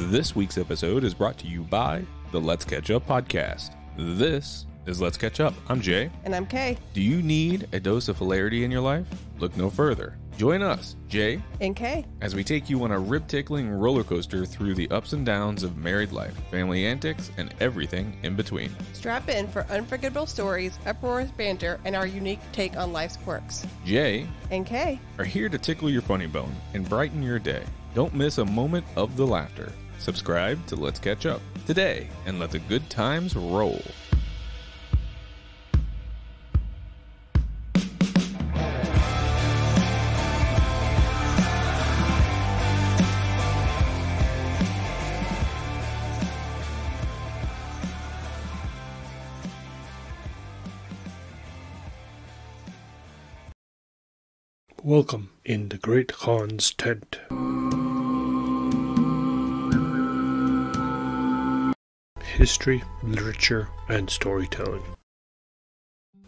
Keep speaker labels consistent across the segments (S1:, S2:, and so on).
S1: This week's episode is brought to you by the Let's Catch Up podcast. This is Let's Catch Up. I'm Jay.
S2: And I'm Kay.
S1: Do you need a dose of hilarity in your life? Look no further. Join us, Jay,
S2: and Kay,
S1: as we take you on a rib-tickling roller coaster through the ups and downs of married life, family antics, and everything in between.
S2: Strap in for unforgettable stories, uproarious banter, and our unique take on life's quirks.
S1: Jay
S2: and Kay
S1: are here to tickle your funny bone and brighten your day. Don't miss a moment of the laughter. Subscribe to Let's Catch Up today and let the good times roll.
S3: Welcome in the Great Khan's tent. History, literature, and storytelling.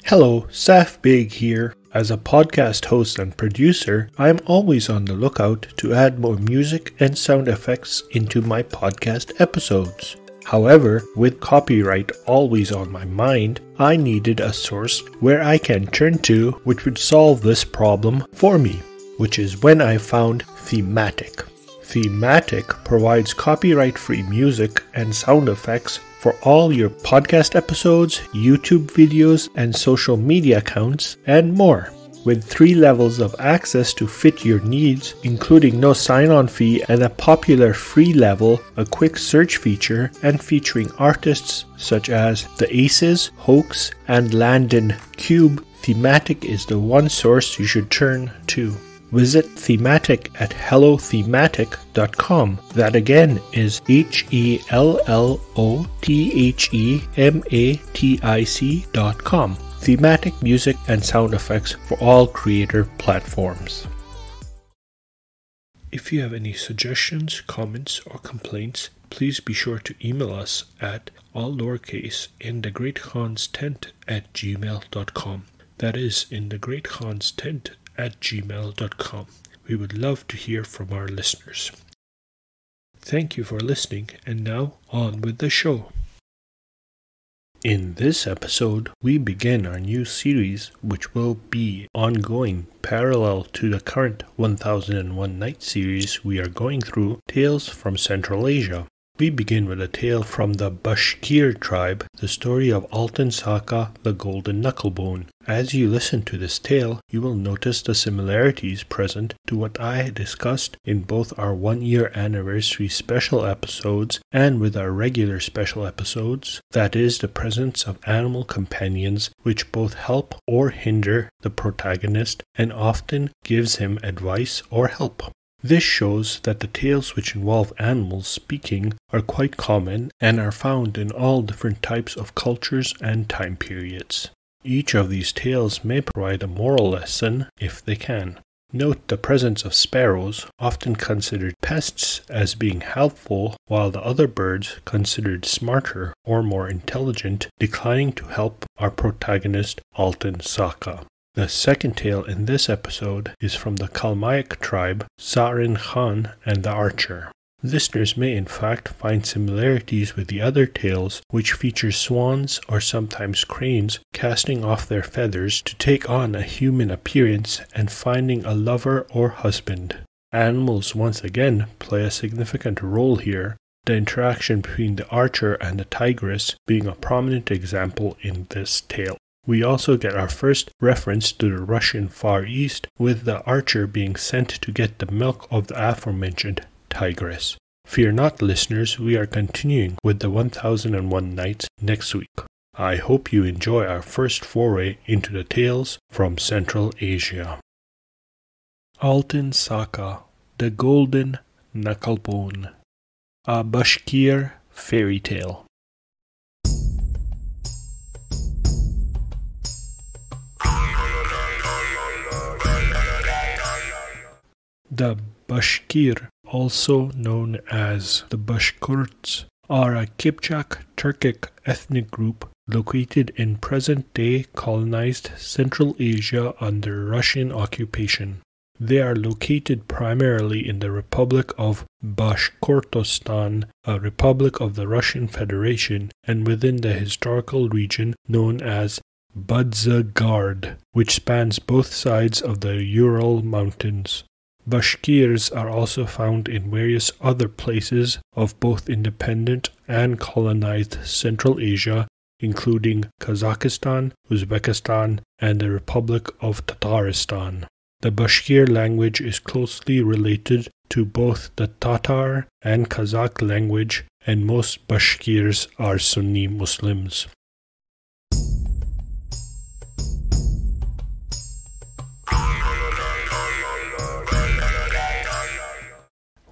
S3: Hello, Saf Big here. As a podcast host and producer, I am always on the lookout to add more music and sound effects into my podcast episodes. However, with copyright always on my mind, I needed a source where I can turn to which would solve this problem for me, which is when I found Thematic. Thematic provides copyright-free music and sound effects for all your podcast episodes, YouTube videos, and social media accounts, and more. With 3 levels of access to fit your needs, including no sign-on fee and a popular free level, a quick search feature, and featuring artists such as The Aces, Hoax, and Landon Cube, Thematic is the one source you should turn to. Visit Thematic at hellothematic.com. That again is hellothematic.com. Thematic music and sound effects for all creator platforms. If you have any suggestions, comments, or complaints, please be sure to email us at all lowercase in the Great Khan's tent at gmail.com. That is in the Great Khan's tent at gmail.com. We would love to hear from our listeners. Thank you for listening, and now on with the show. In this episode, we begin our new series, which will be ongoing parallel to the current 1001 Night series we are going through, Tales from Central Asia. We begin with a tale from the Bashkir tribe, the story of Altyn-Saka the Golden Knucklebone. As you listen to this tale, you will notice the similarities present to what I discussed in both our 1-year anniversary special episodes and with our regular special episodes, that is, the presence of animal companions which both help or hinder the protagonist and often gives him advice or help. This shows that the tales which involve animals speaking are quite common and are found in all different types of cultures and time periods. Each of these tales may provide a moral lesson if they can. Note the presence of sparrows, often considered pests, as being helpful, while the other birds, considered smarter or more intelligent, declining to help our protagonist Altyn-Saka. The second tale in this episode is from the Kalmaic tribe, Sarin Khan and the Archer. Listeners may in fact find similarities with the other tales, which feature swans or sometimes cranes casting off their feathers to take on a human appearance and finding a lover or husband. Animals once again play a significant role here, the interaction between the archer and the tigress being a prominent example in this tale. We also get our first reference to the Russian Far East, with the archer being sent to get the milk of the aforementioned tigress. Fear not, listeners, we are continuing with the 1001 Nights next week. I hope you enjoy our first foray into the tales from Central Asia. Altyn-Saka the Golden Knucklebone, a Bashkir fairy tale. The Bashkir, also known as the Bashkurts, are a Kipchak-Turkic ethnic group located in present-day colonized Central Asia under Russian occupation. They are located primarily in the Republic of Bashkortostan, a republic of the Russian Federation, and within the historical region known as Budzagard, which spans both sides of the Ural Mountains. Bashkirs are also found in various other places of both independent and colonized Central Asia, including Kazakhstan, Uzbekistan, and the Republic of Tatarstan. The Bashkir language is closely related to both the Tatar and Kazakh language, and most Bashkirs are Sunni Muslims.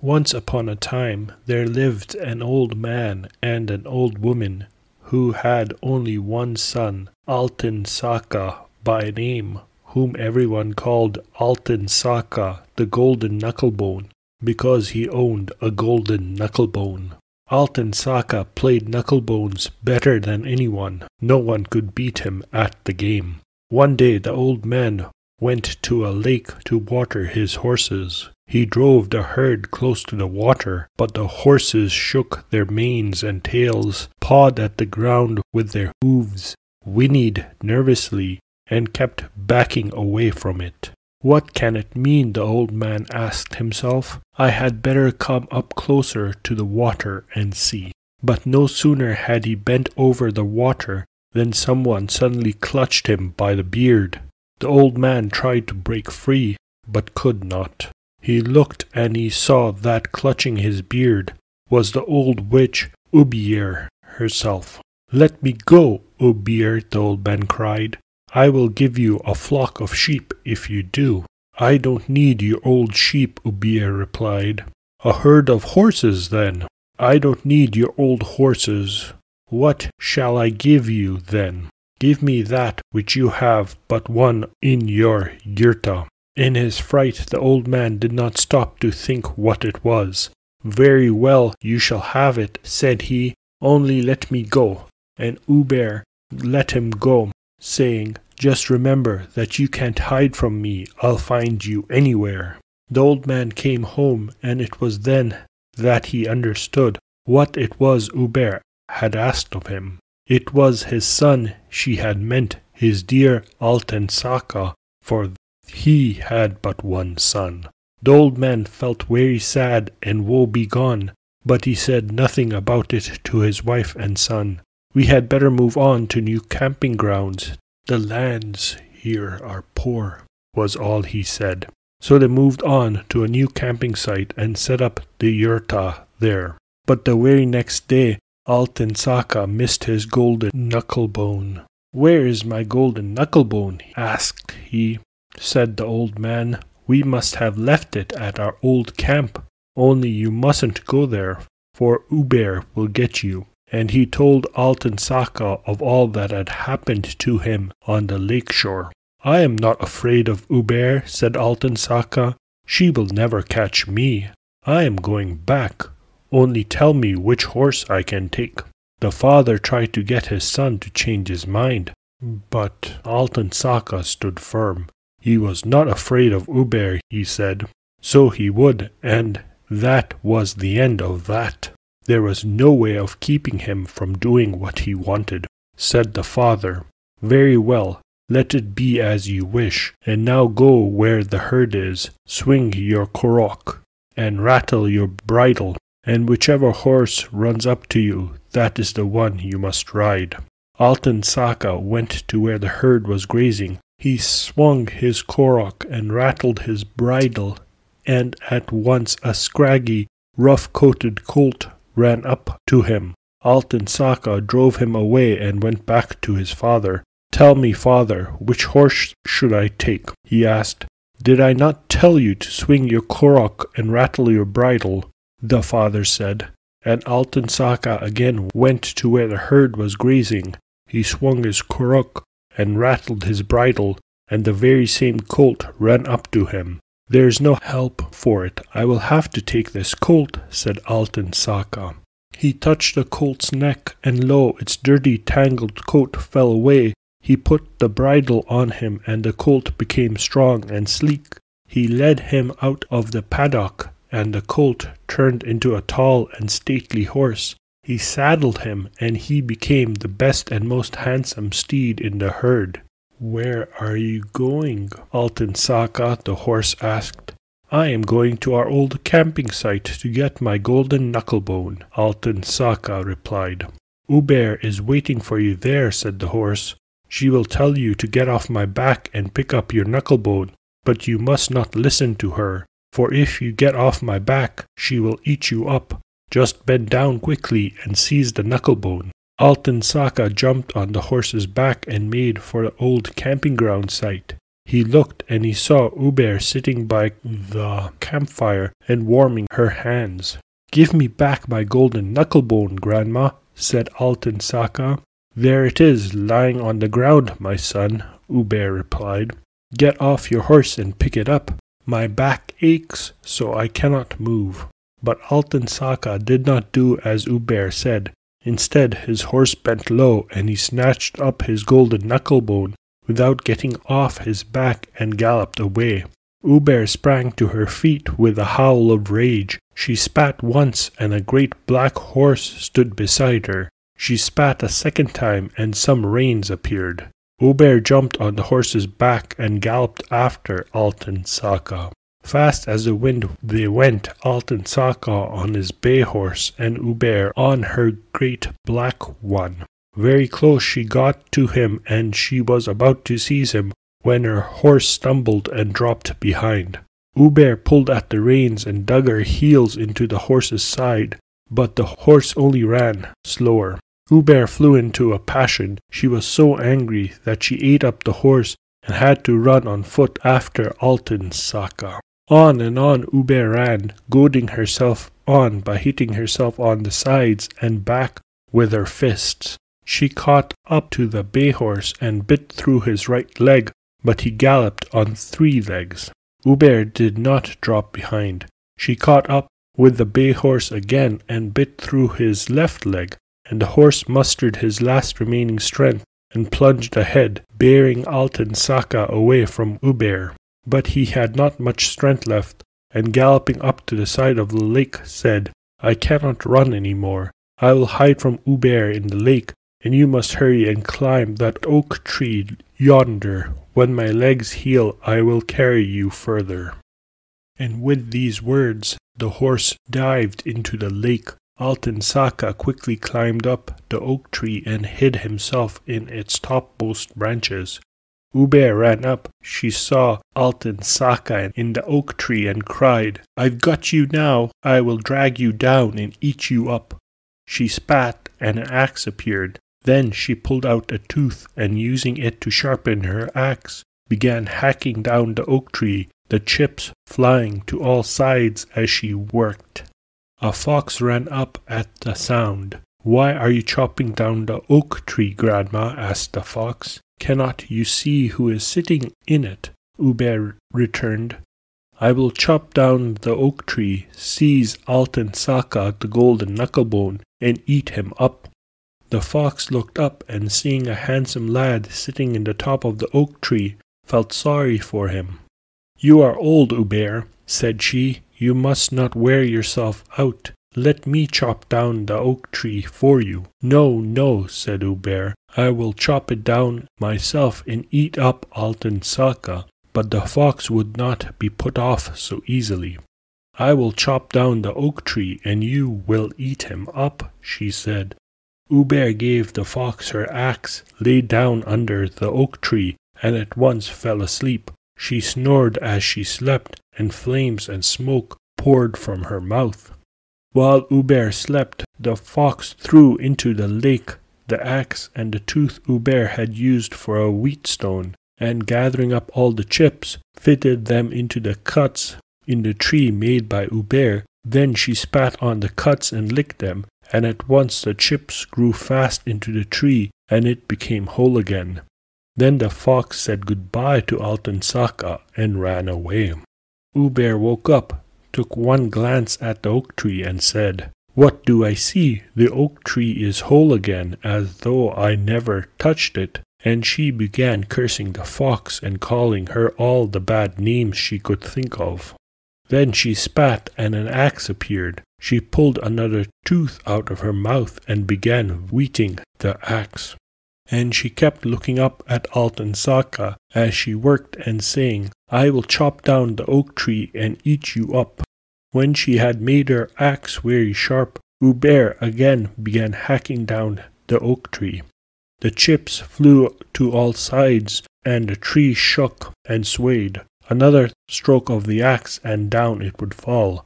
S3: Once upon a time, there lived an old man and an old woman who had only one son, Altyn-Saka by name, whom everyone called Altyn-Saka the Golden Knucklebone, because he owned a golden knucklebone. Altyn-Saka played knucklebones better than anyone. No one could beat him at the game. One day the old man went to a lake to water his horses. He drove the herd close to the water, but the horses shook their manes and tails, pawed at the ground with their hooves, whinnied nervously, and kept backing away from it. What can it mean? The old man asked himself. I had better come up closer to the water and see. But no sooner had he bent over the water than someone suddenly clutched him by the beard. The old man tried to break free, but could not. He looked and he saw that clutching his beard was the old witch Ubir herself. Let me go, Ubir, the old man cried. I will give you a flock of sheep if you do. I don't need your old sheep, Ubir replied. A herd of horses, then. I don't need your old horses. What shall I give you, then? Give me that which you have but one in your yurta. In his fright, the old man did not stop to think what it was. Very well, you shall have it, said he. Only let me go. And Ubir let him go, saying, just remember that you can't hide from me. I'll find you anywhere. The old man came home, and it was then that he understood what it was Ubir had asked of him. It was his son she had meant, his dear Altyn-Saka, for he had but one son. The old man felt very sad and woe-begone, but he said nothing about it to his wife and son. We had better move on to new camping grounds. The lands here are poor, was all he said. So they moved on to a new camping site and set up the yurta there. But the very next day, Altyn-Saka missed his golden knucklebone. Where is my golden knucklebone? Asked he. Said the old man, we must have left it at our old camp. Only you mustn't go there, for Ubir will get you. And he told Altyn-Saka of all that had happened to him on the lake shore. I am not afraid of Ubir, said Altyn-Saka. She will never catch me. I am going back. Only tell me which horse I can take. The father tried to get his son to change his mind, but Altyn-Saka stood firm. He was not afraid of Ubir, he said. So he would, and that was the end of that. There was no way of keeping him from doing what he wanted. Said the father, very well, let it be as you wish, and now go where the herd is, swing your korok, and rattle your bridle, and whichever horse runs up to you, that is the one you must ride. Altyn-Saka went to where the herd was grazing. He swung his korok and rattled his bridle, and at once a scraggy, rough-coated colt ran up to him. Altyn-Saka drove him away and went back to his father. Tell me, father, which horse should I take? He asked. Did I not tell you to swing your korok and rattle your bridle? The father said. And Altyn-Saka again went to where the herd was grazing. He swung his korok and rattled his bridle, and the very same colt ran up to him. There is no help for it. I will have to take this colt, said Altyn-Saka. He touched the colt's neck, and lo, its dirty, tangled coat fell away. He put the bridle on him, and the colt became strong and sleek. He led him out of the paddock, and the colt turned into a tall and stately horse. He saddled him, and he became the best and most handsome steed in the herd. "Where are you going?" Altyn-Saka the horse asked. "I am going to our old camping site to get my golden knucklebone," Altyn-Saka replied. "Uber is waiting for you there," said the horse. "She will tell you to get off my back and pick up your knucklebone, but you must not listen to her, for if you get off my back, she will eat you up. Just bend down quickly and seize the knucklebone." Altyn-Saka jumped on the horse's back and made for the old camping ground site. He looked and he saw Uber sitting by the campfire and warming her hands. "Give me back my golden knucklebone, Grandma," said Altyn-Saka. "There it is, lying on the ground, my son," Uber replied. "Get off your horse and pick it up. My back aches, so I cannot move." But Altyn-Saka did not do as Uber said. Instead, his horse bent low, and he snatched up his golden knucklebone without getting off his back and galloped away. Uber sprang to her feet with a howl of rage. She spat once, and a great black horse stood beside her. She spat a second time, and some reins appeared. Uber jumped on the horse's back and galloped after Altyn-Saka. Fast as the wind they went, Altyn-Saka on his bay horse and Uber on her great black one. Very close she got to him, and she was about to seize him when her horse stumbled and dropped behind. Uber pulled at the reins and dug her heels into the horse's side, but the horse only ran slower. Uber flew into a passion. She was so angry that she ate up the horse and had to run on foot after Altyn-Saka. On and on Uber ran, goading herself on by hitting herself on the sides and back with her fists. She caught up to the bay horse and bit through his right leg, but he galloped on 3 legs. Uber did not drop behind. She caught up with the bay horse again and bit through his left leg, and the horse mustered his last remaining strength and plunged ahead, bearing Altyn-Saka away from Uber. But he had not much strength left, and galloping up to the side of the lake said, "I cannot run any more. I will hide from Uber in the lake, and you must hurry and climb that oak tree yonder. When my legs heal, I will carry you further." And with these words, the horse dived into the lake. Altyn-Saka quickly climbed up the oak tree and hid himself in its topmost branches. Uber ran up. She saw Altyn-Saka in the oak tree and cried, "I've got you now. I will drag you down and eat you up." She spat and an axe appeared. Then she pulled out a tooth and, using it to sharpen her axe, began hacking down the oak tree, the chips flying to all sides as she worked. A fox ran up at the sound. "Why are you chopping down the oak tree, Grandma?" asked the fox. "Cannot you see who is sitting in it?" Uber returned. "I will chop down the oak tree, seize Altyn-Saka the Golden Knucklebone, and eat him up." The fox looked up and, seeing a handsome lad sitting in the top of the oak tree, felt sorry for him. "You are old, Uber," said she. "You must not wear yourself out. Let me chop down the oak tree for you." "No, no," said Uber. "I will chop it down myself and eat up Altyn-Saka." But the fox would not be put off so easily. "I will chop down the oak tree and you will eat him up," she said. Uber gave the fox her axe, lay down under the oak tree, and at once fell asleep. She snored as she slept, and flames and smoke poured from her mouth. While Uber slept, the fox threw into the lake the axe and the tooth Uber had used for a wheatstone, and gathering up all the chips, fitted them into the cuts in the tree made by Uber. Then she spat on the cuts and licked them, and at once the chips grew fast into the tree, and it became whole again. Then the fox said goodbye to Altyn-Saka and ran away. Uber woke up, took one glance at the oak tree, and said, "What do I see? The oak tree is whole again, as though I never touched it. and she began cursing the fox and calling her all the bad names she could think of. Then she spat and an axe appeared. She pulled another tooth out of her mouth and began wheating the axe. And she kept looking up at Altyn-Saka as she worked and saying, "I will chop down the oak tree and eat you up." When she had made her axe very sharp, Uber again began hacking down the oak tree. The chips flew to all sides, and the tree shook and swayed. Another stroke of the axe, and down it would fall.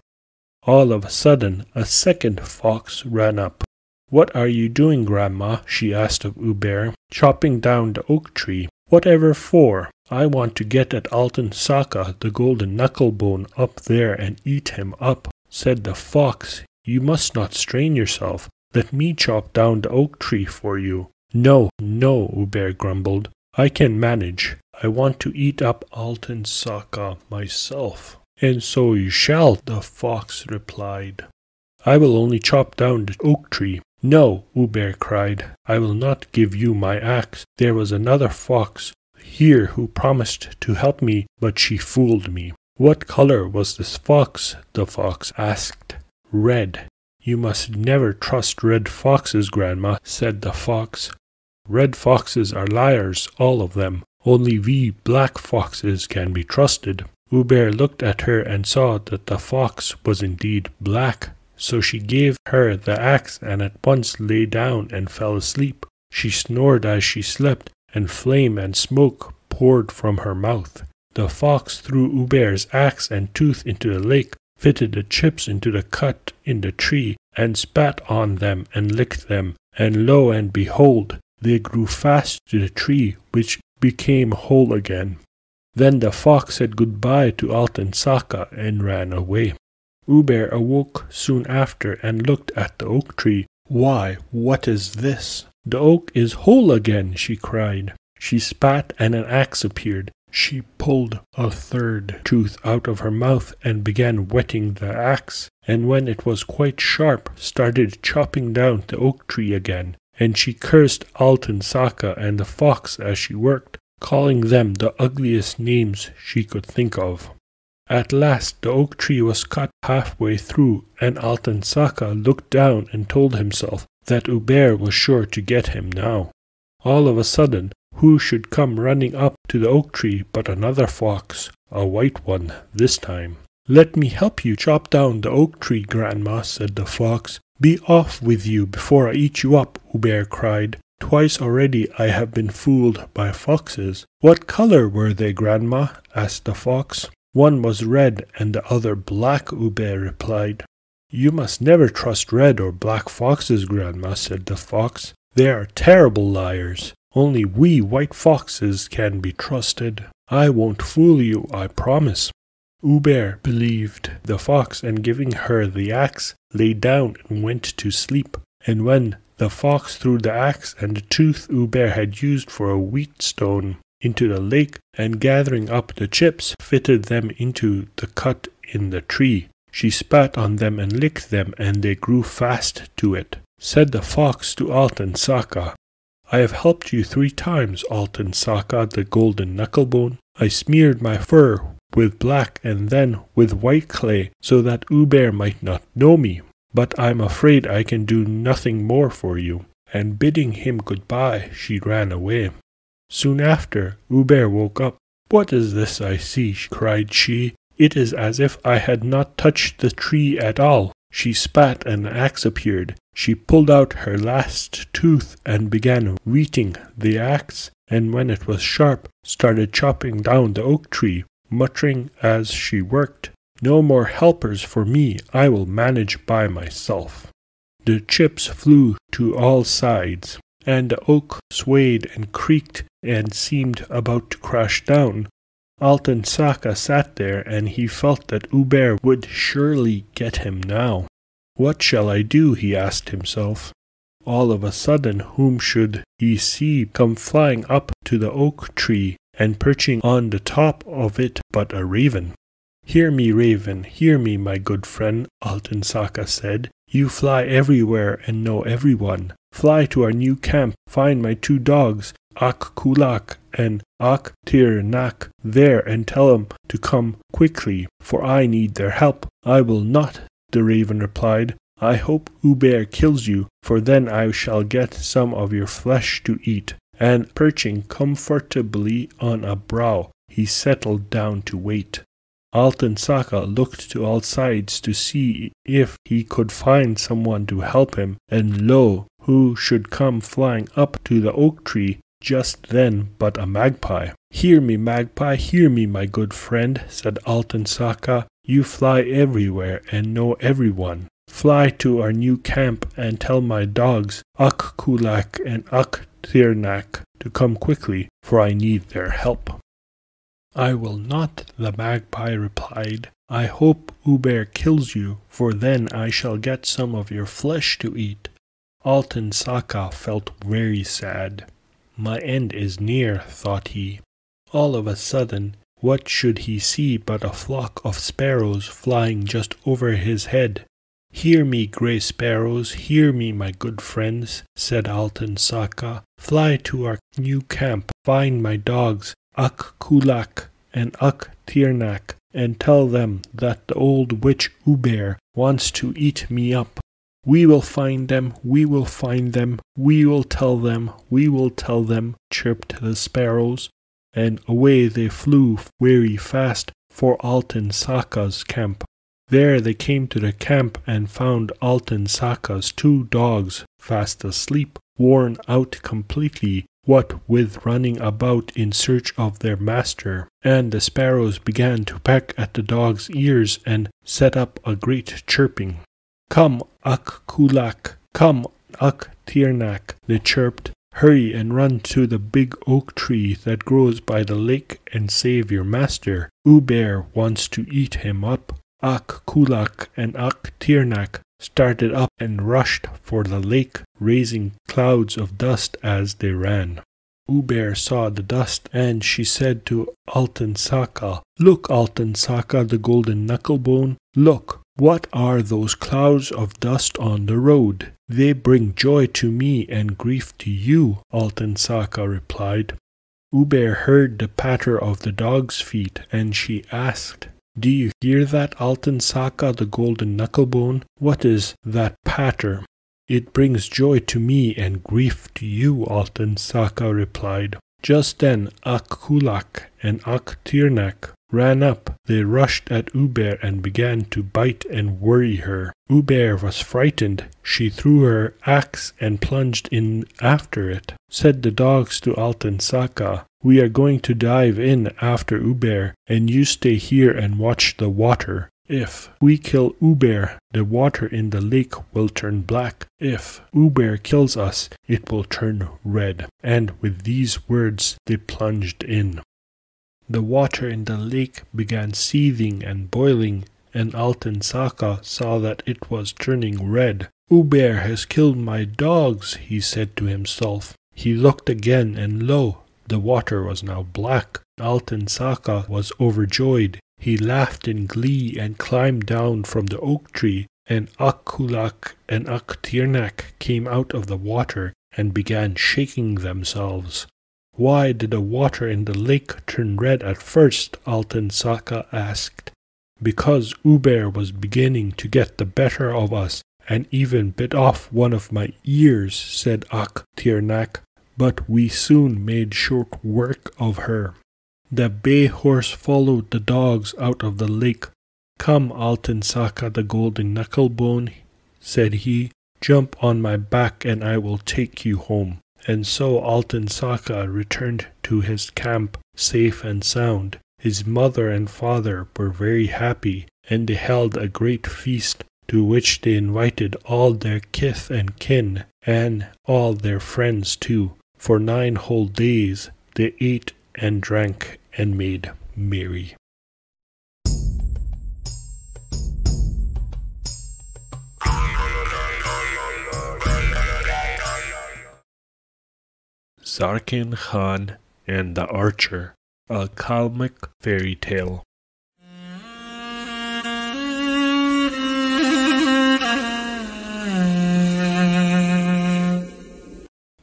S3: All of a sudden, a second fox ran up. "What are you doing, Grandma?" she asked of Uber. "Chopping down the oak tree. Whatever for? I want to get at Altyn-Saka the Golden Knucklebone up there and eat him up," said the fox. "You must not strain yourself. Let me chop down the oak tree for you." No, Uber grumbled. "I can manage. I want to eat up Altyn-Saka myself." "And so you shall," the fox replied. "I will only chop down the oak tree." "No," Uber cried. "I will not give you my axe. There was another fox here who promised to help me, but she fooled me." "What color was this fox?" the fox asked. "Red." "You must never trust red foxes, Grandma," said the fox. "Red foxes are liars, all of them. Only we black foxes can be trusted." Uber looked at her and saw that the fox was indeed black. So she gave her the axe and at once lay down and fell asleep. She snored as she slept, and flame and smoke poured from her mouth. The fox threw Uber's axe and tooth into the lake, fitted the chips into the cut in the tree, and spat on them and licked them, and lo and behold, they grew fast to the tree, which became whole again. Then the fox said goodbye to Altyn-Saka and ran away. Uber awoke soon after and looked at the oak tree. "Why, what is this? The oak is whole again," she cried. She spat and an axe appeared. She pulled a third tooth out of her mouth and began whetting the axe, and when it was quite sharp, started chopping down the oak tree again. And she cursed Altyn-Saka and the fox as she worked, calling them the ugliest names she could think of. At last the oak tree was cut halfway through, and Altyn-Saka looked down and told himself that Uber was sure to get him now. All of a sudden, who should come running up to the oak tree but another fox, a white one this time. "Let me help you chop down the oak tree, Grandma," said the fox. "Be off with you before I eat you up," Uber cried. "Twice already I have been fooled by foxes." "What color were they, Grandma?" asked the fox. "One was red and the other black," Uber replied. "You must never trust red or black foxes, Grandma," said the fox. "They are terrible liars. Only we white foxes can be trusted. I won't fool you, I promise." Uber believed the fox, and giving her the axe, lay down and went to sleep. And when the fox threw the axe and the tooth Uber had used for a wheatstone into the lake, and gathering up the chips, fitted them into the cut in the tree, she spat on them and licked them, and they grew fast to it. Said the fox to Altyn-Saka, "I have helped you 3 times, Altyn-Saka the Golden Knucklebone. I smeared my fur with black and then with white clay, so that Uber might not know me. But I'm afraid I can do nothing more for you." And bidding him goodbye, she ran away. Soon after, Uber woke up. "What is this I see?" cried she. "It is as if I had not touched the tree at all." She spat and an axe appeared. She pulled out her last tooth and began wheating the axe, and when it was sharp, started chopping down the oak tree, muttering as she worked, "No more helpers for me, I will manage by myself." The chips flew to all sides, and the oak swayed and creaked and seemed about to crash down. Altyn-Saka sat there, and he felt that Uber would surely get him now. "What shall I do?" he asked himself. All of a sudden, whom should he see come flying up to the oak tree and perching on the top of it but a raven? "Hear me, raven, hear me, my good friend," Altyn-Saka said. "You fly everywhere and know everyone. Fly to our new camp, find my 2 dogs, Ak-Kulak and Ak-Tir-Nak, there, and tell them to come quickly, for I need their help." "I will not," the raven replied. "I hope Uber kills you, for then I shall get some of your flesh to eat." And perching comfortably on a brow, he settled down to wait. Altyn-Saka looked to all sides to see if he could find someone to help him, and lo, who should come flying up to the oak tree just then but a magpie. "Hear me, magpie, hear me, my good friend," said Altyn-Saka. "You fly everywhere and know everyone. Fly to our new camp and tell my dogs, Ak-Kulak and Ak-Tir-Nak, to come quickly, for I need their help." "I will not," the magpie replied. "I hope Uber kills you, for then I shall get some of your flesh to eat." Altyn-Saka felt very sad. "My end is near," thought he. All of a sudden, what should he see but a flock of sparrows flying just over his head. "Hear me, grey sparrows, hear me, my good friends," said Altyn-Saka. "Fly to our new camp, find my dogs, Ak-Kulak and Ak-Tir-Nak, and tell them that the old witch Uber wants to eat me up." "We will find them, we will find them, we will tell them, we will tell them," chirped the sparrows, and away they flew very fast for Altyn-Saka's camp. There they came to the camp and found Altyn-Saka's 2 dogs fast asleep, worn out completely, what with running about in search of their master. And the sparrows began to peck at the dogs' ears and set up a great chirping. "Come, Ak-Kulak, come, Ak-Tir-Nak," they chirped. "Hurry and run to the big oak tree that grows by the lake and save your master. Uber wants to eat him up." Ak-Kulak and Ak-Tir-Nak started up and rushed for the lake, raising clouds of dust as they ran. Uber saw the dust, and she said to Altyn-Saka, "Look, Altyn-Saka the Golden Knucklebone, look, what are those clouds of dust on the road?" "They bring joy to me and grief to you," Altyn-Saka replied. Uber heard the patter of the dog's feet, and she asked, "Do you hear that, Altyn-Saka the Golden Knucklebone? What is that patter?" "It brings joy to me and grief to you," Altyn-Saka replied. Just then Ak-Kulak and Ak-Tir-Nak ran up. They rushed at Uber and began to bite and worry her. Uber was frightened. She threw her axe and plunged in after it. Said the dogs to Altyn-Saka, "We are going to dive in after Uber, and you stay here and watch the water. If we kill Uber, the water in the lake will turn black. If Uber kills us, it will turn red." And with these words they plunged in. The water in the lake began seething and boiling, and Altyn-Saka saw that it was turning red. "Uber has killed my dogs," he said to himself. He looked again, and lo, the water was now black. Altyn-Saka was overjoyed. He laughed in glee and climbed down from the oak tree, and Ak-Kulak and Ak-Tir-Nak came out of the water and began shaking themselves. "Why did the water in the lake turn red at first?" Altyn-Saka asked. "Because Uber was beginning to get the better of us, and even bit off one of my ears," said Ak-Tir-Nak, "but we soon made short work of her." The bay horse followed the dogs out of the lake. "Come, Altyn-Saka the Golden Knucklebone," said he, "jump on my back and I will take you home." And so Altyn-Saka returned to his camp safe and sound. His mother and father were very happy, and they held a great feast, to which they invited all their kith and kin, and all their friends too. For 9 whole days they ate and drank and made merry. Zarkin Khan and the Archer, a Kalmyk fairy tale.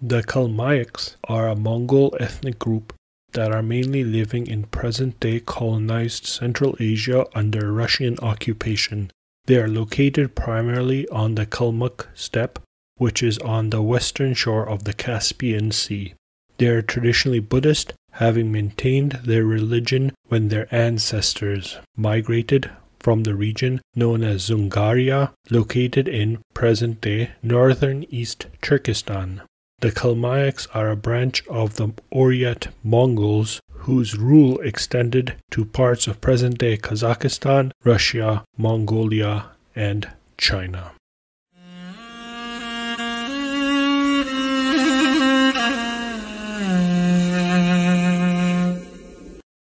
S3: The Kalmayaks are a Mongol ethnic group that are mainly living in present-day colonized Central Asia under Russian occupation. They are located primarily on the Kalmuk steppe, which is on the western shore of the Caspian Sea. They are traditionally Buddhist, having maintained their religion when their ancestors migrated from the region known as Zungaria, located in present-day northern East Turkestan. The Kalmayaks are a branch of the Oryat Mongols, whose rule extended to parts of present-day Kazakhstan, Russia, Mongolia, and China.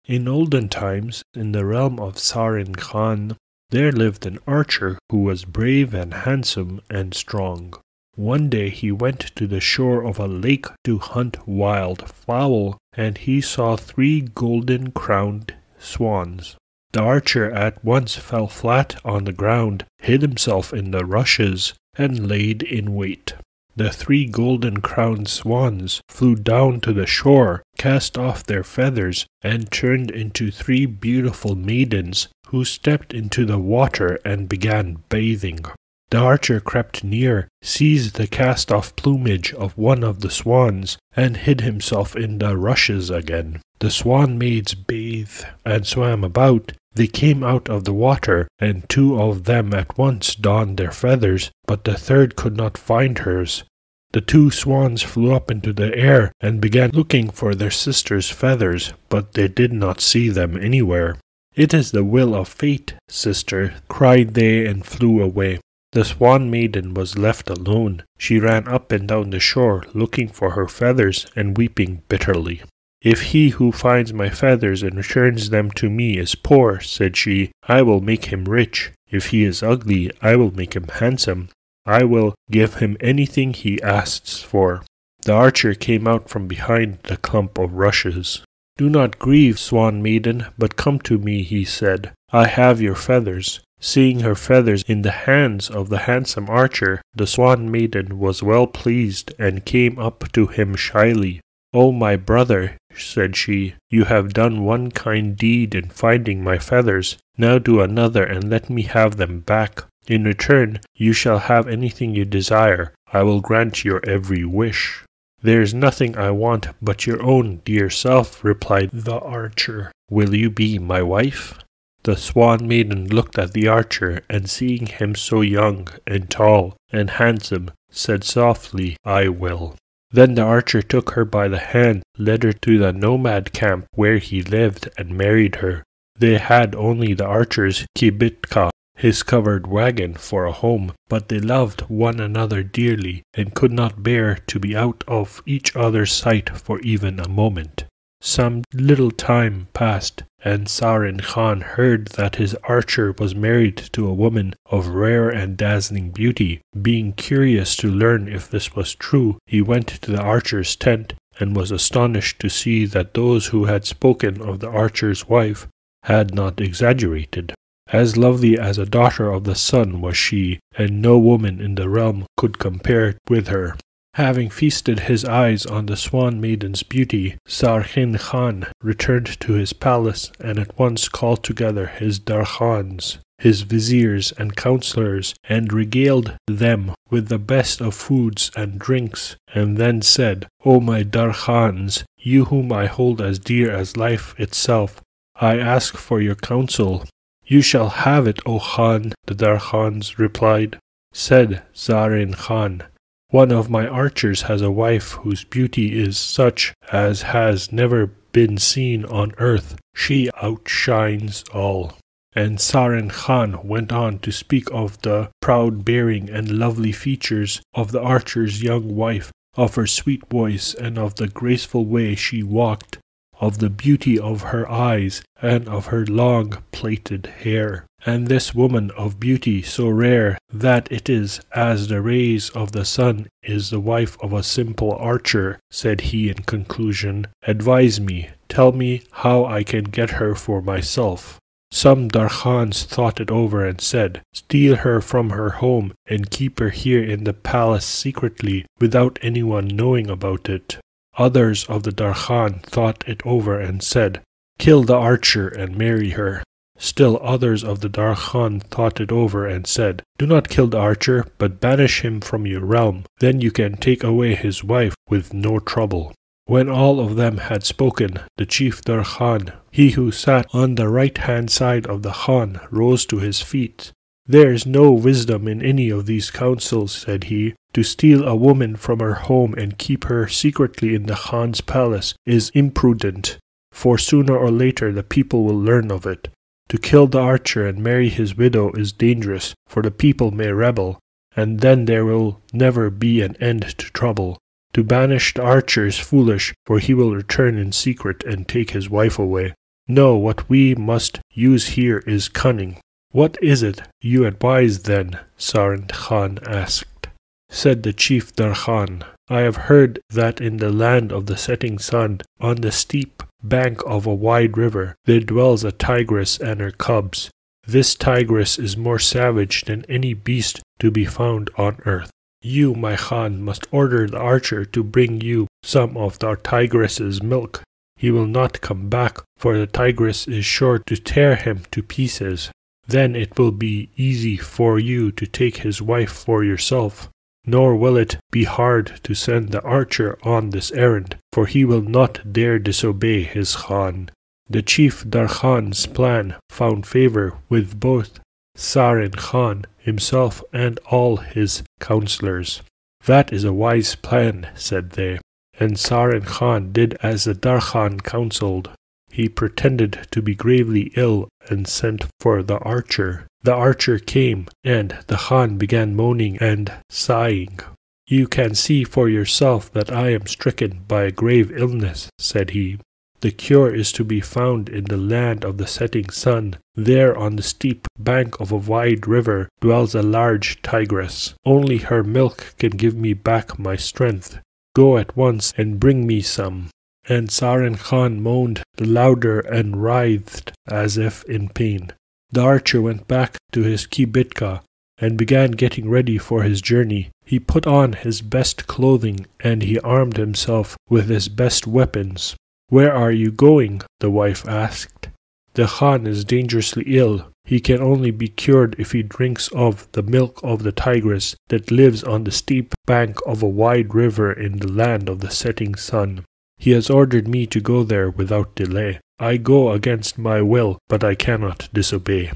S3: In olden times, in the realm of Sarin Khan, there lived an archer who was brave and handsome and strong. One day he went to the shore of a lake to hunt wild fowl, and he saw 3 golden-crowned swans. The archer at once fell flat on the ground, hid himself in the rushes, and laid in wait. The 3 golden-crowned swans flew down to the shore, cast off their feathers, and turned into 3 beautiful maidens, who stepped into the water and began bathing. The archer crept near, seized the cast-off plumage of one of the swans, and hid himself in the rushes again. The swan maids bathed and swam about. They came out of the water, and 2 of them at once donned their feathers, but the 3rd could not find hers. The 2 swans flew up into the air and began looking for their sister's feathers, but they did not see them anywhere. "It is the will of fate, sister," cried they, and flew away. The swan maiden was left alone. She ran up and down the shore, looking for her feathers and weeping bitterly. "If he who finds my feathers and returns them to me is poor," said she, "I will make him rich. If he is ugly, I will make him handsome. I will give him anything he asks for." The archer came out from behind the clump of rushes. "Do not grieve, swan maiden, but come to me," he said. "I have your feathers." Seeing her feathers in the hands of the handsome archer, the swan maiden was well pleased and came up to him shyly. "O my brother," said she, "you have done one kind deed in finding my feathers. Now do another and let me have them back. In return, you shall have anything you desire. I will grant your every wish." "There is nothing I want but your own dear self," replied the archer. "Will you be my wife?" The swan maiden looked at the archer, and seeing him so young and tall and handsome, said softly, "I will." Then the archer took her by the hand, led her to the nomad camp where he lived, and married her. They had only the archer's kibitka, his covered wagon, for a home, but they loved one another dearly, and could not bear to be out of each other's sight for even a moment. Some little time passed, and Sarin Khan heard that his archer was married to a woman of rare and dazzling beauty. Being curious to learn if this was true, he went to the archer's tent, and was astonished to see that those who had spoken of the archer's wife had not exaggerated. As lovely as a daughter of the sun was she, and no woman in the realm could compare with her. Having feasted his eyes on the swan maiden's beauty, Sarkhin Khan returned to his palace and at once called together his darkhans, his viziers and counselors, and regaled them with the best of foods and drinks, and then said, "O my darkhans, you whom I hold as dear as life itself, I ask for your counsel." "You shall have it, O Khan," the darkhans replied. Said Sarin Khan, "One of my archers has a wife whose beauty is such as has never been seen on earth. She outshines all." And Sarin Khan went on to speak of the proud bearing and lovely features of the archer's young wife, of her sweet voice and of the graceful way she walked, of the beauty of her eyes and of her long plaited hair. And this woman of beauty so rare that it is as the rays of the sun is the wife of a simple archer, said he in conclusion. "Advise me, tell me how I can get her for myself." Some Darkhans thought it over and said, "Steal her from her home and keep her here in the palace secretly without anyone knowing about it." Others of the Darkhan thought it over and said, "Kill the archer and marry her." Still others of the Darkhan thought it over and said, "Do not kill the archer, but banish him from your realm. Then you can take away his wife with no trouble." When all of them had spoken, the chief Darkhan, he who sat on the right-hand side of the Khan, rose to his feet. "There is no wisdom in any of these counsels," said he. "To steal a woman from her home and keep her secretly in the Khan's palace is imprudent, for sooner or later the people will learn of it. To kill the archer and marry his widow is dangerous, for the people may rebel, and then there will never be an end to trouble. To banish the archer is foolish, for he will return in secret and take his wife away. No, what we must use here is cunning." "What is it you advise then?" Sarand Khan asked. Said the chief Darkhan, "I have heard that in the land of the setting sun, on the steep bank of a wide river, there dwells a tigress and her cubs. This tigress is more savage than any beast to be found on earth. You, my Khan, must order the archer to bring you some of the tigress's milk. He will not come back, for the tigress is sure to tear him to pieces. Then it will be easy for you to take his wife for yourself. Nor will it be hard to send the archer on this errand, for he will not dare disobey his Khan." The chief Darkhan's plan found favor with both Sarand Khan himself and all his counselors. "That is a wise plan," said they, and Sarand Khan did as the Darkhan counseled. He pretended to be gravely ill and sent for the archer. The archer came, and the Khan began moaning and sighing. "You can see for yourself that I am stricken by a grave illness," said he. "The cure is to be found in the land of the setting sun. There on the steep bank of a wide river dwells a large tigress. Only her milk can give me back my strength. Go at once and bring me some." And Sarand Khan moaned the louder and writhed as if in pain. The archer went back to his kibitka and began getting ready for his journey. He put on his best clothing and he armed himself with his best weapons. "Where are you going?" the wife asked. "The Khan is dangerously ill. He can only be cured if he drinks of the milk of the tigress that lives on the steep bank of a wide river in the land of the setting sun. He has ordered me to go there without delay. I go against my will, but I cannot disobey."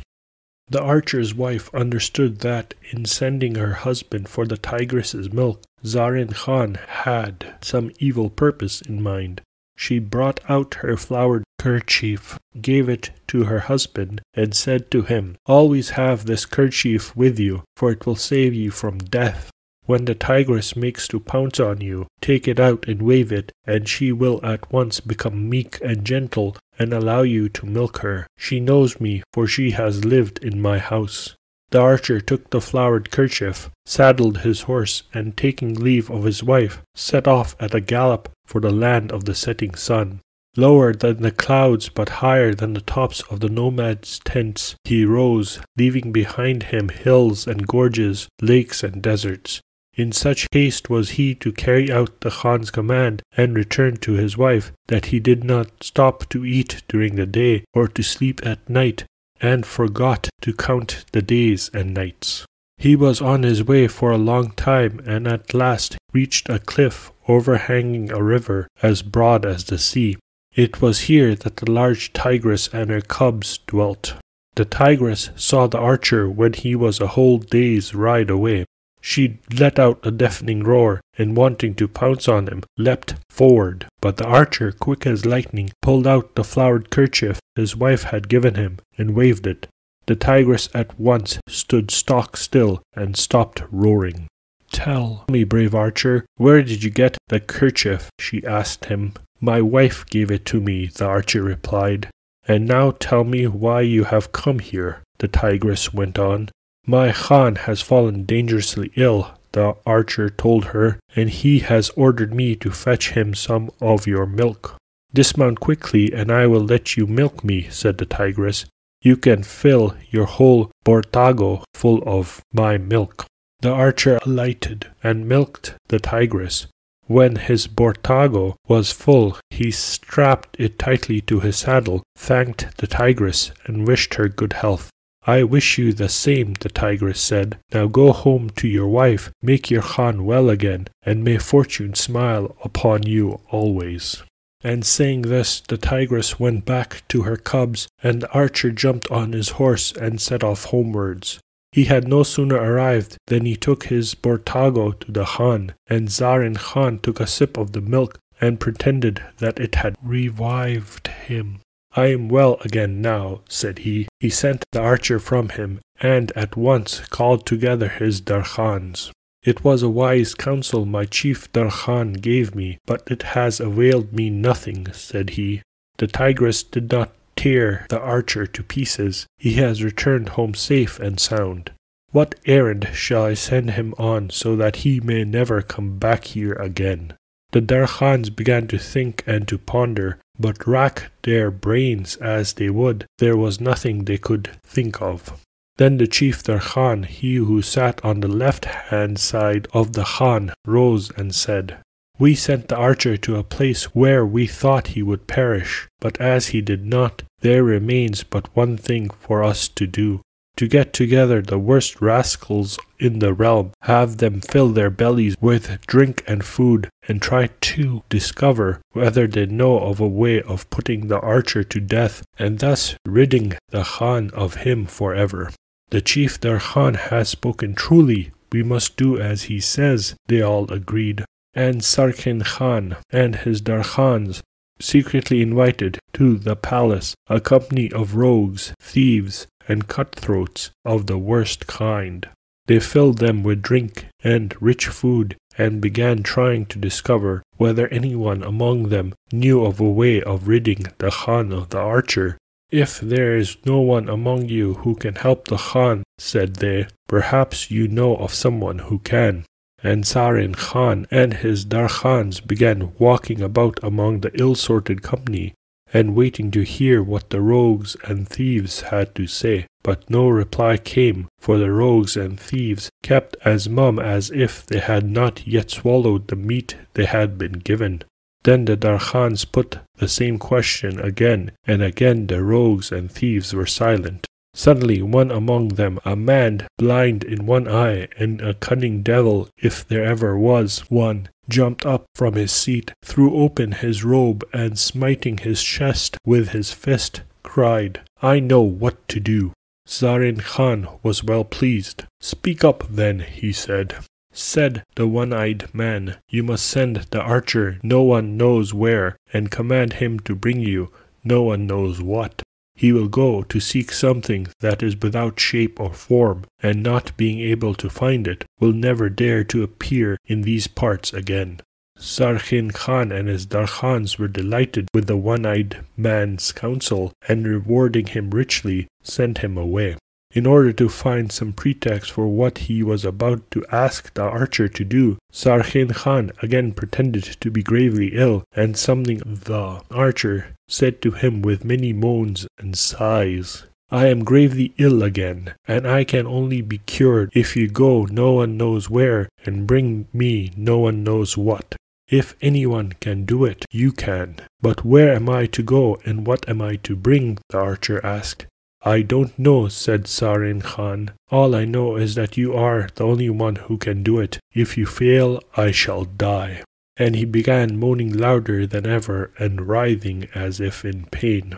S3: The archer's wife understood that in sending her husband for the tigress's milk, Sarand Khan had some evil purpose in mind. She brought out her flowered kerchief, gave it to her husband, and said to him, "Always have this kerchief with you, for it will save you from death. When the tigress makes to pounce on you, take it out and wave it, and she will at once become meek and gentle and allow you to milk her. She knows me, for she has lived in my house." The archer took the flowered kerchief, saddled his horse, and taking leave of his wife, set off at a gallop for the land of the setting sun. Lower than the clouds but higher than the tops of the nomads' tents, he rose, leaving behind him hills and gorges, lakes and deserts. In such haste was he to carry out the Khan's command and return to his wife, that he did not stop to eat during the day or to sleep at night, and forgot to count the days and nights. He was on his way for a long time, and at last reached a cliff overhanging a river as broad as the sea. It was here that the large tigress and her cubs dwelt. The tigress saw the archer when he was a whole day's ride away. She let out a deafening roar, and wanting to pounce on him, leapt forward. But the archer, quick as lightning, pulled out the flowered kerchief his wife had given him, and waved it. The tigress at once stood stock still, and stopped roaring. "Tell me, brave archer, where did you get the kerchief?" she asked him. "My wife gave it to me," the archer replied. "And now tell me why you have come here," the tigress went on. "My Khan has fallen dangerously ill," the archer told her, "and he has ordered me to fetch him some of your milk." "Dismount quickly, and I will let you milk me," said the tigress. You can fill your whole bortago full of my milk." The archer alighted and milked the tigress. When his bortago was full, he strapped it tightly to his saddle, thanked the tigress, and wished her good health. "I wish you the same," the tigress said. "Now go home to your wife, make your Khan well again, and may fortune smile upon you always." And saying this, the tigress went back to her cubs, and the archer jumped on his horse and set off homewards. He had no sooner arrived than he took his bortago to the Khan, and Zarin Khan took a sip of the milk and pretended that it had revived him. "I am well again now," said he. He sent the archer from him, and at once called together his Darkhans. "It was a wise counsel my chief Darkhan gave me, but it has availed me nothing," said he. "The tigress did not tear the archer to pieces. He has returned home safe and sound. What errand shall I send him on so that he may never come back here again?" The Darkhans began to think and to ponder, but rack their brains as they would, there was nothing they could think of. Then the chief Darkhan, he who sat on the left-hand side of the Khan, rose and said, "We sent the archer to a place where we thought he would perish, but as he did not, there remains but one thing for us to do. To get together the worst rascals in the realm, have them fill their bellies with drink and food, and try to discover whether they know of a way of putting the archer to death, and thus ridding the Khan of him forever." "The chief Darkhan has spoken truly. We must do as he says," they all agreed. And Sarkhan Khan and his Darkhans secretly invited to the palace a company of rogues, thieves, and cutthroats of the worst kind. They filled them with drink and rich food, and began trying to discover whether anyone among them knew of a way of ridding the Khan of the archer. "If there is no one among you who can help the Khan," said they, "perhaps you know of someone who can." And Zarin Khan and his Darkhans began walking about among the ill-sorted company, and waiting to hear what the rogues and thieves had to say. But no reply came, for the rogues and thieves kept as mum as if they had not yet swallowed the meat they had been given. Then the Darkhans put the same question again, and again the rogues and thieves were silent. Suddenly one among them, a man blind in one eye and a cunning devil if there ever was one, jumped up from his seat, threw open his robe, and smiting his chest with his fist, cried, "I know what to do." Zarin Khan was well pleased. "Speak up then," he said. Said the one-eyed man, "You must send the archer no one knows where, and command him to bring you no one knows what. He will go to seek something that is without shape or form, and not being able to find it, will never dare to appear in these parts again." Sarkhan Khan and his Darkhans were delighted with the one-eyed man's counsel, and rewarding him richly, sent him away. In order to find some pretext for what he was about to ask the archer to do, Sarkhan Khan again pretended to be gravely ill, and summoning the archer, said to him with many moans and sighs, "I am gravely ill again, and I can only be cured if you go no one knows where, and bring me no one knows what. If anyone can do it, you can. But where am I to go, and what am I to bring?" the archer asked. "I don't know," said Zarin Khan. "All I know is that you are the only one who can do it. If you fail, I shall die." And he began moaning louder than ever and writhing as if in pain.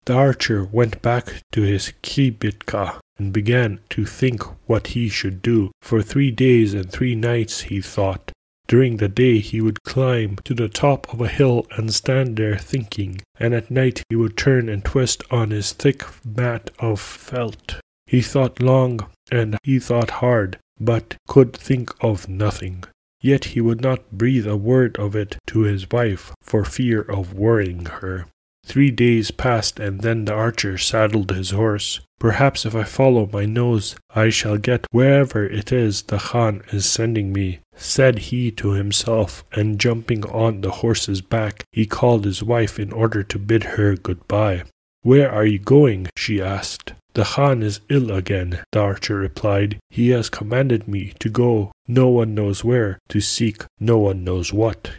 S3: The archer went back to his kibitka and began to think what he should do. For 3 days and 3 nights he thought. During the day he would climb to the top of a hill and stand there thinking, and at night he would turn and twist on his thick mat of felt. He thought long and he thought hard, but could think of nothing. Yet he would not breathe a word of it to his wife for fear of worrying her. 3 days passed, and then the archer saddled his horse. "Perhaps if I follow my nose I shall get wherever it is the Khan is sending me," said he to himself, and jumping on the horse's back, he called his wife in order to bid her goodbye. "Where are you going?" she asked. "The Khan is ill again," the archer replied. "He has commanded me to go no one knows where, to seek no one knows what."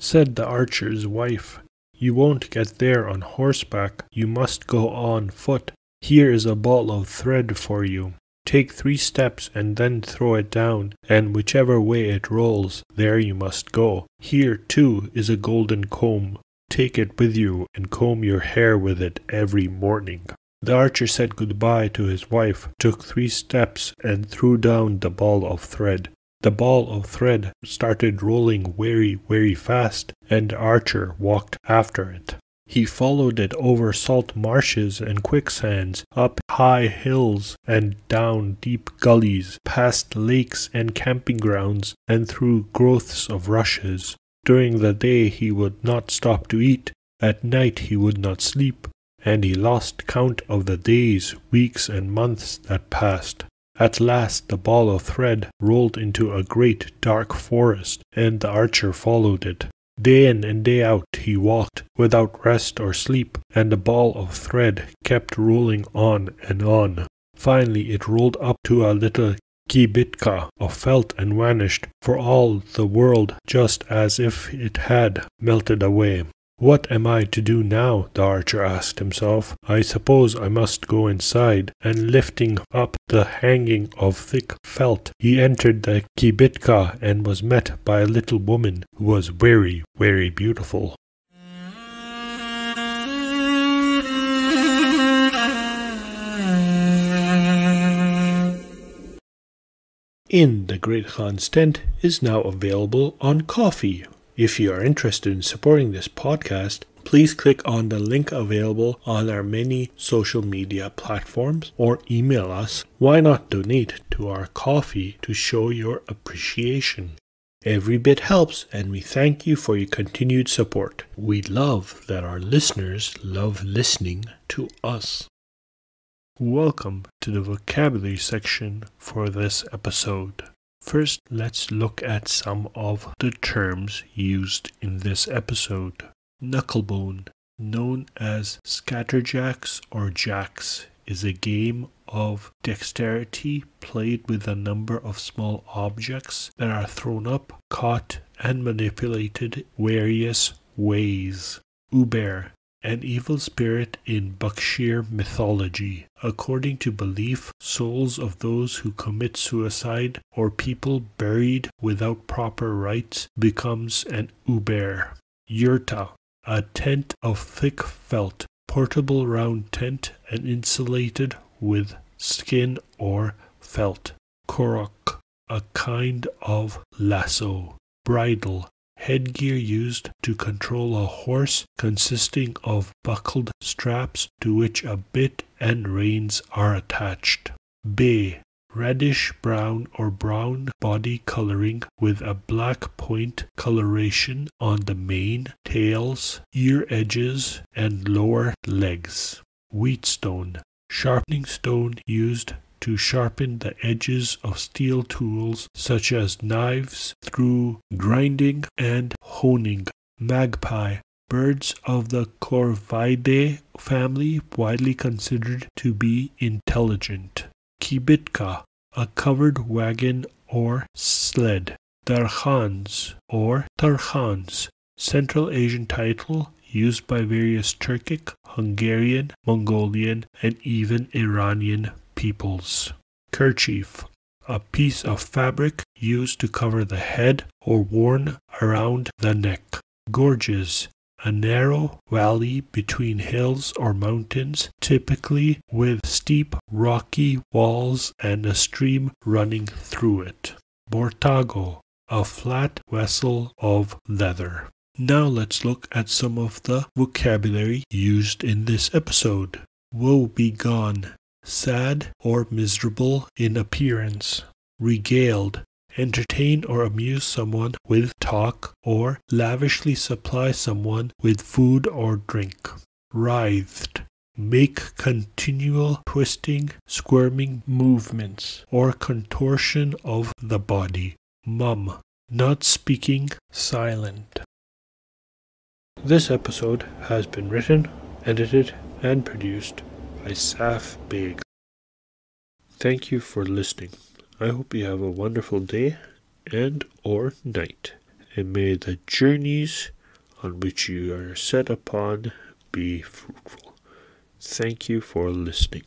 S3: Said the archer's wife, "You won't get there on horseback, you must go on foot. Here is a ball of thread for you. Take 3 steps and then throw it down, and whichever way it rolls, there you must go. Here, too, is a golden comb. Take it with you and comb your hair with it every morning." The archer said goodbye to his wife, took 3 steps, and threw down the ball of thread. The ball of thread started rolling very, very fast, and the archer walked after it. He followed it over salt marshes and quicksands, up high hills and down deep gullies, past lakes and camping grounds, and through growths of rushes. During the day he would not stop to eat, at night he would not sleep, and he lost count of the days, weeks, and months that passed. At last the ball of thread rolled into a great dark forest, and the archer followed it. Day in and day out he walked, without rest or sleep, and the ball of thread kept rolling on and on. Finally it rolled up to a little kibitka of felt and vanished, for all the world just as if it had melted away. "What am I to do now?" the archer asked himself. "I suppose I must go inside." And lifting up the hanging of thick felt, he entered the kibitka and was met by a little woman who was very, very beautiful. In the Great Khan's Tent is now available on Ko-fi. If you are interested in supporting this podcast, please click on the link available on our many social media platforms or email us. Why not donate to our Ko-fi to show your appreciation? Every bit helps, and we thank you for your continued support. We love that our listeners love listening to us. Welcome to the vocabulary section for this episode. First, let's look at some of the terms used in this episode. Knucklebone, known as scatterjacks or jacks, is a game of dexterity played with a number of small objects that are thrown up, caught, and manipulated various ways. Uber, an evil spirit in Bashkir mythology. According to belief, souls of those who commit suicide or people buried without proper rites becomes an Uber. Yurta, a tent of thick felt, portable round tent and insulated with skin or felt. Korok, a kind of lasso. Bridle, headgear used to control a horse, consisting of buckled straps to which a bit and reins are attached. Bay, reddish brown or brown body coloring with a black point coloration on the mane, tails, ear edges, and lower legs. Wheatstone, sharpening stone used to sharpen the edges of steel tools such as knives through grinding and honing. Magpie, birds of the Corvidae family widely considered to be intelligent. Kibitka, a covered wagon or sled. Darkhans or Tarkhans, Central Asian title used by various Turkic, Hungarian, Mongolian, and even Iranian peoples. Kerchief, a piece of fabric used to cover the head or worn around the neck. Gorges, a narrow valley between hills or mountains, typically with steep rocky walls and a stream running through it. Bortago, a flat vessel of leather. Now let's look at some of the vocabulary used in this episode. Woe begone, sad or miserable in appearance. Regaled, entertain or amuse someone with talk or lavishly supply someone with food or drink. Writhed, make continual twisting, squirming movements or contortion of the body. Mum, not speaking, silent. This episode has been written, edited, and produced by Saf Beg. Thank you for listening. I hope you have a wonderful day and or night, and may the journeys on which you are set upon be fruitful. Thank you for listening.